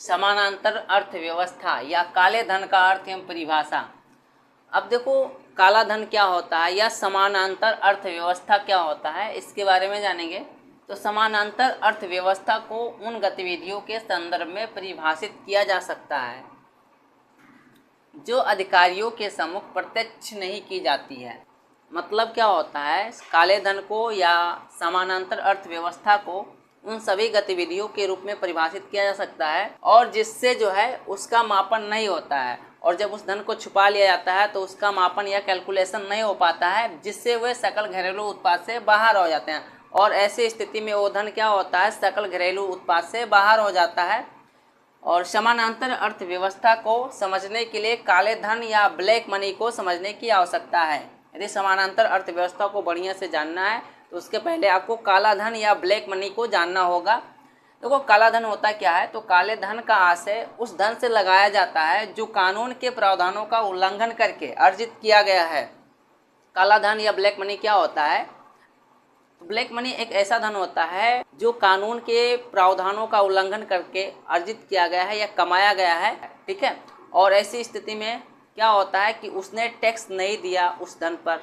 समानांतर अर्थव्यवस्था या काले धन का अर्थ एवं परिभाषा। अब देखो काला धन क्या होता है या समानांतर अर्थव्यवस्था क्या होता है, इसके बारे में जानेंगे। तो समानांतर अर्थव्यवस्था को उन गतिविधियों के संदर्भ में परिभाषित किया जा सकता है जो अधिकारियों के सम्मुख प्रत्यक्ष नहीं की जाती है। मतलब क्या होता है, काले धन को या समानांतर अर्थव्यवस्था को उन सभी गतिविधियों के रूप में परिभाषित किया जा सकता है और जिससे जो है उसका मापन नहीं होता है, और जब उस धन को छुपा लिया जाता है तो उसका मापन या कैलकुलेशन नहीं हो पाता है, जिससे वे सकल घरेलू उत्पाद से बाहर हो जाते हैं। और ऐसी स्थिति में वो धन क्या होता है, सकल घरेलू उत्पाद से बाहर हो जाता है। और समानांतर अर्थव्यवस्था को समझने के लिए काले धन या ब्लैक मनी को समझने की आवश्यकता है। यदि समानांतर अर्थव्यवस्था को बढ़िया से जानना है तो उसके पहले आपको काला धन या ब्लैक मनी को जानना होगा। देखो काला धन होता क्या है, तो काले धन का आशय उस धन से लगाया जाता है जो कानून के प्रावधानों का उल्लंघन करके अर्जित किया गया है। काला धन या ब्लैक मनी क्या होता है, तो ब्लैक मनी एक ऐसा धन होता है जो कानून के प्रावधानों का उल्लंघन करके अर्जित किया गया है या कमाया गया है, ठीक है। और ऐसी स्थिति में क्या होता है कि उसने टैक्स नहीं दिया उस धन पर,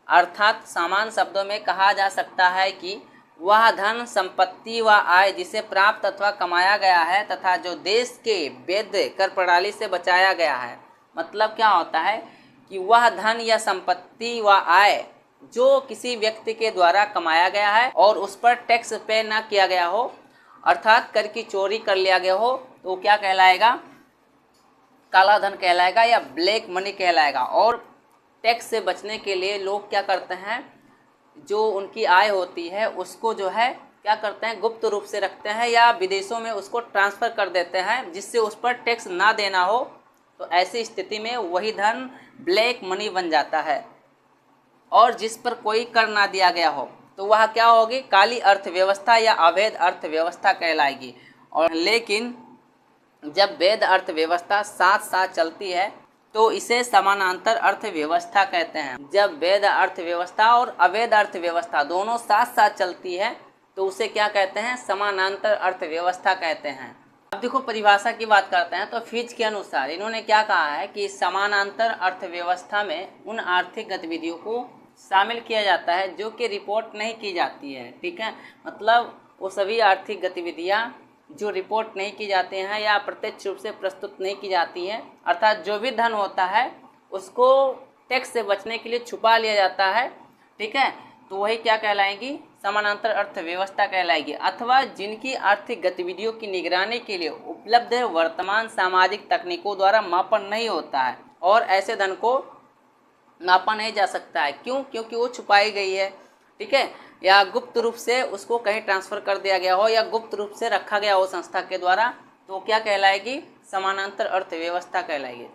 अर्थात सामान्य शब्दों में कहा जा सकता है कि वह धन, संपत्ति व आय जिसे प्राप्त अथवा कमाया गया है तथा जो देश के वैध कर प्रणाली से बचाया गया है। मतलब क्या होता है कि वह धन या संपत्ति व आय जो किसी व्यक्ति के द्वारा कमाया गया है और उस पर टैक्स पे ना किया गया हो, अर्थात कर की चोरी कर लिया गया हो, तो क्या कहलाएगा, काला धन कहलाएगा या ब्लैक मनी कहलाएगा। और टैक्स से बचने के लिए लोग क्या करते हैं, जो उनकी आय होती है उसको जो है क्या करते हैं, गुप्त रूप से रखते हैं या विदेशों में उसको ट्रांसफ़र कर देते हैं जिससे उस पर टैक्स ना देना हो। तो ऐसी स्थिति में वही धन ब्लैक मनी बन जाता है। और जिस पर कोई कर ना दिया गया हो तो वह क्या होगी, काली अर्थव्यवस्था या अवैध अर्थव्यवस्था कहलाएगी। और लेकिन जब वैध अर्थव्यवस्था साथ साथ चलती है तो इसे समानांतर अर्थव्यवस्था कहते हैं। जब वैध अर्थव्यवस्था और अवैध अर्थव्यवस्था दोनों साथ साथ चलती है तो उसे क्या कहते हैं, समानांतर अर्थव्यवस्था कहते हैं। अब देखो परिभाषा की बात करते हैं तो फिच के अनुसार इन्होंने क्या कहा है कि समानांतर अर्थव्यवस्था में उन आर्थिक गतिविधियों को शामिल किया जाता है जो कि रिपोर्ट नहीं की जाती है, ठीक है। मतलब वो सभी आर्थिक गतिविधियाँ जो रिपोर्ट नहीं की जाती हैं या प्रत्यक्ष रूप से प्रस्तुत नहीं की जाती हैं, अर्थात जो भी धन होता है उसको टैक्स से बचने के लिए छुपा लिया जाता है, ठीक है। तो वही क्या कहलाएगी, समानांतर अर्थव्यवस्था कहलाएगी। अथवा जिनकी आर्थिक गतिविधियों की निगरानी के लिए उपलब्ध वर्तमान सामाजिक तकनीकों द्वारा मापन नहीं होता है और ऐसे धन को नापा नहीं जा सकता है। क्यों, क्योंकि वो छुपाई गई है, ठीक है, या गुप्त रूप से उसको कहीं ट्रांसफ़र कर दिया गया हो या गुप्त रूप से रखा गया हो संस्था के द्वारा, तो क्या कहलाएगी, समानांतर अर्थव्यवस्था कहलाएगी।